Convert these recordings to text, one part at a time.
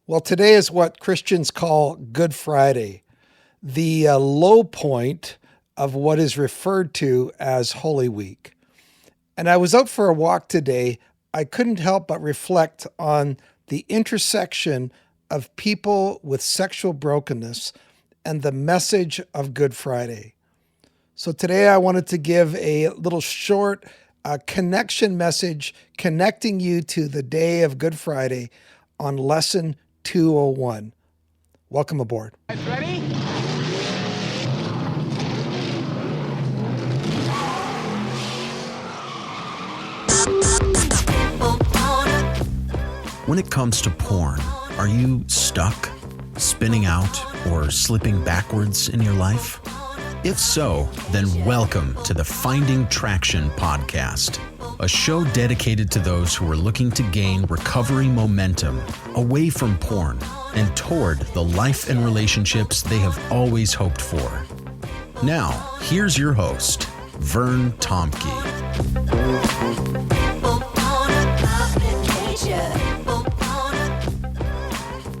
Well, today is what Christians call Good Friday, the low point of what is referred to as Holy Week. And I was out for a walk today. I couldn't help but reflect on the intersection of people with sexual brokenness and the message of Good Friday. So today I wanted to give a little short connection message connecting you to the day of Good Friday on Lesson 201. Welcome aboard. Ready? When it comes to porn, are you stuck, spinning out, or slipping backwards in your life? If so, then welcome to the Finding Traction podcast, a show dedicated to those who are looking to gain recovery momentum away from porn and toward the life and relationships they have always hoped for. Now, here's your host, Vern Tomke.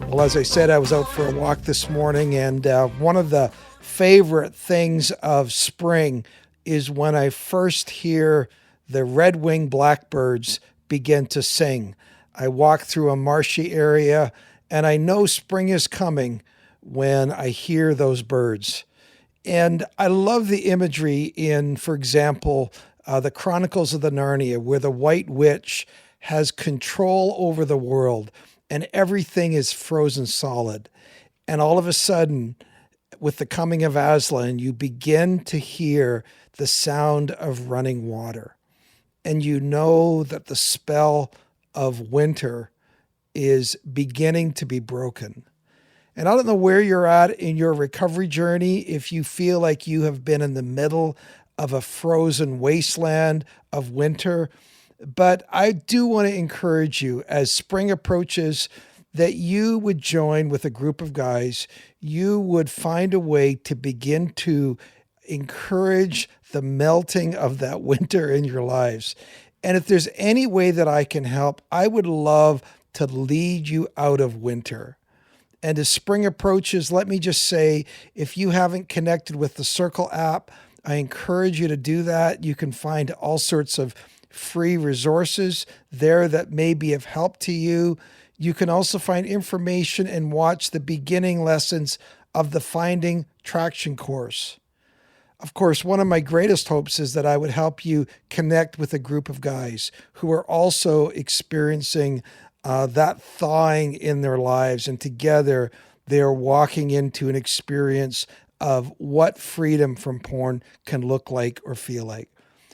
Well, as I said, I was out for a walk this morning, and one of the favorite things of spring is when I first hear the red-winged blackbirds begin to sing. I walk through a marshy area, and I know spring is coming when I hear those birds. And I love the imagery in, for example, the Chronicles of the Narnia, where the White Witch has control over the world and everything is frozen solid. And all of a sudden, with the coming of Aslan, you begin to hear the sound of running water. And you know that the spell of winter is beginning to be broken. And I don't know where you're at in your recovery journey, if you feel like you have been in the middle of a frozen wasteland of winter, but I do want to encourage you as spring approaches that you would join with a group of guys. You would find a way to begin to encourage the melting of that winter in your lives. And if there's any way that I can help, I would love to lead you out of winter. And as spring approaches, let me just say, if you haven't connected with the Circle app, I encourage you to do that. You can find all sorts of free resources there that may be of help to you. You can also find information and watch the beginning lessons of the Finding Traction course. Of course, one of my greatest hopes is that I would help you connect with a group of guys who are also experiencing that thawing in their lives, and together they're walking into an experience of what freedom from porn can look like or feel like.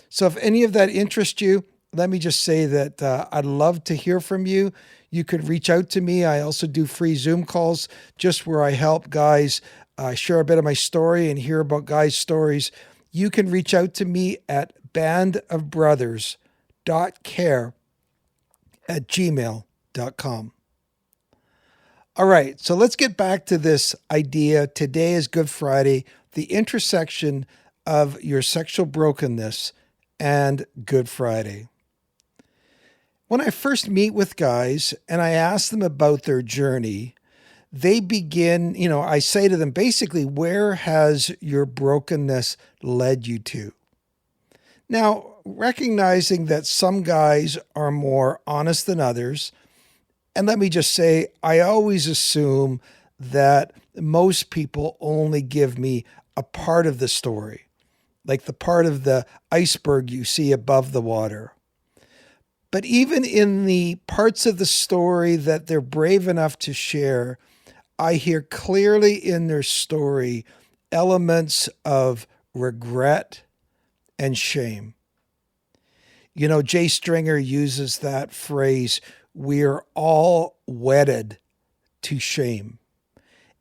So if any of that interests you, let me just say that I'd love to hear from you. You could reach out to me. I also do free Zoom calls just where I help guys share a bit of my story and hear about guys' stories. You can reach out to me at bandofbrothers.care@gmail.com. All right, so let's get back to this idea. Today is Good Friday, the intersection of your sexual brokenness and Good Friday. When I first meet with guys and I ask them about their journey, they begin, I say to them, basically, where has your brokenness led you to? Now, recognizing that some guys are more honest than others, and let me just say, I always assume that most people only give me a part of the story, like the part of the iceberg you see above the water. But even in the parts of the story that they're brave enough to share, I hear clearly in their story elements of regret and shame. Jay Stringer uses that phrase, we're all wedded to shame.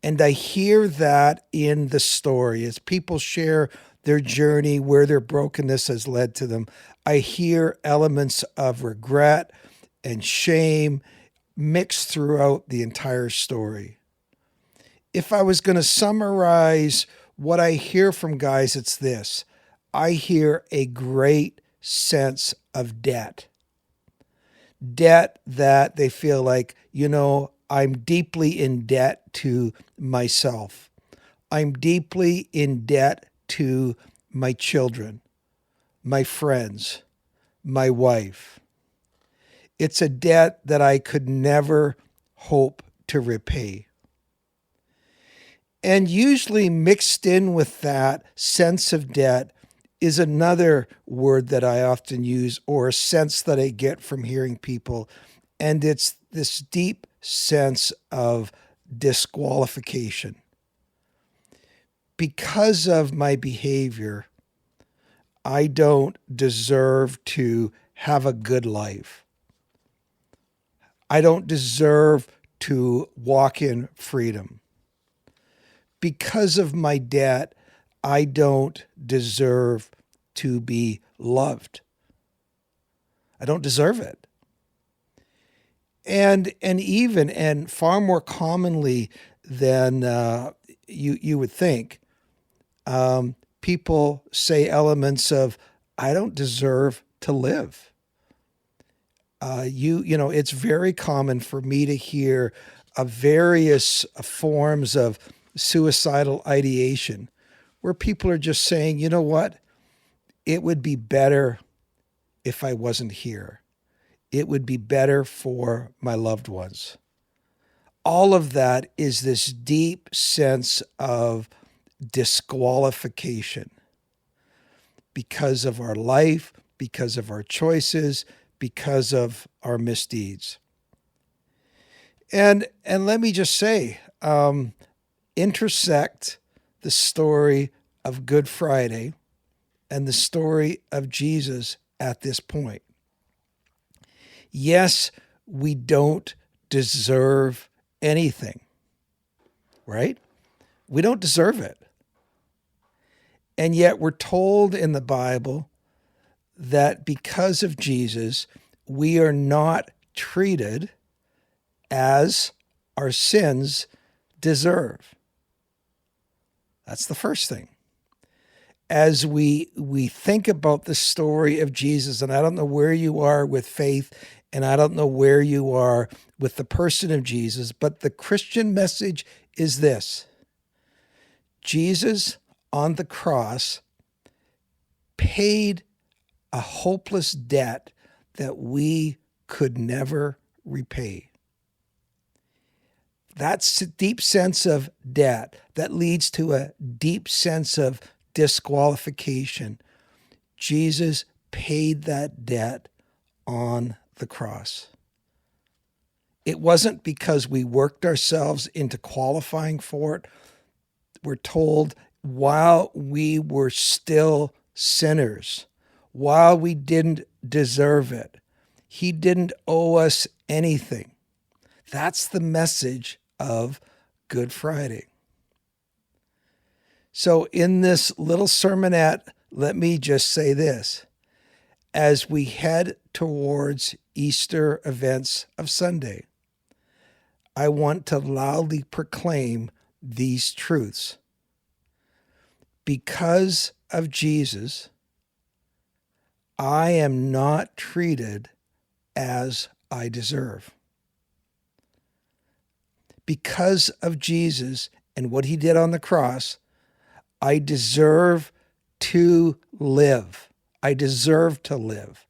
And I hear that in the story as people share their journey, where their brokenness has led to them. I hear elements of regret and shame mixed throughout the entire story. If I was going to summarize what I hear from guys, it's this. I hear a great sense of debt. Debt that they feel like, I'm deeply in debt to myself. I'm deeply in debt to my children, my friends, my wife. It's a debt that I could never hope to repay. And usually mixed in with that sense of debt is another word that I often use, or a sense that I get from hearing people. And it's this deep sense of disqualification. Because of my behavior, I don't deserve to have a good life. I don't deserve to walk in freedom. Because of my debt, I don't deserve to be loved. I don't deserve it. And even, and far more commonly than you would think, people say elements of, I don't deserve to live. It's very common for me to hear various forms of suicidal ideation where people are just saying, you know what? It would be better if I wasn't here. It would be better for my loved ones. All of that is this deep sense of disqualification because of our life, because of our choices, because of our misdeeds. And let me just say, intersect the story of Good Friday and the story of Jesus at this point. Yes, we don't deserve anything, right? We don't deserve it. And yet we're told in the Bible that because of Jesus, we are not treated as our sins deserve. That's the first thing. As we think about the story of Jesus, and I don't know where you are with faith, and I don't know where you are with the person of Jesus, but the Christian message is this: Jesus on the cross paid a hopeless debt that we could never repay. That's a deep sense of debt that leads to a deep sense of disqualification. Jesus paid that debt on the cross. It wasn't because we worked ourselves into qualifying for it. We're told while we were still sinners, while we didn't deserve it, he didn't owe us anything. That's the message of Good Friday. So in this little sermonette, let me just say this. As we head towards Easter events of Sunday, I want to loudly proclaim these truths. Because of Jesus, I am not treated as I deserve. Because of Jesus and what he did on the cross, I deserve to live. I deserve to live.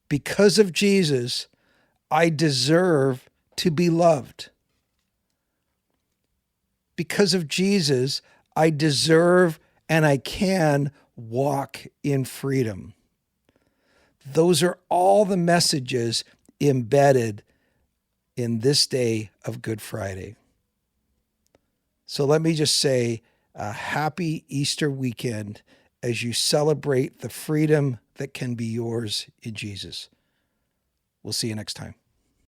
Because of Jesus, I deserve to be loved. Because of Jesus, I deserve and I can walk in freedom. Those are all the messages embedded in this day of Good Friday. So let me just say a happy Easter weekend as you celebrate the freedom that can be yours in Jesus. We'll see you next time.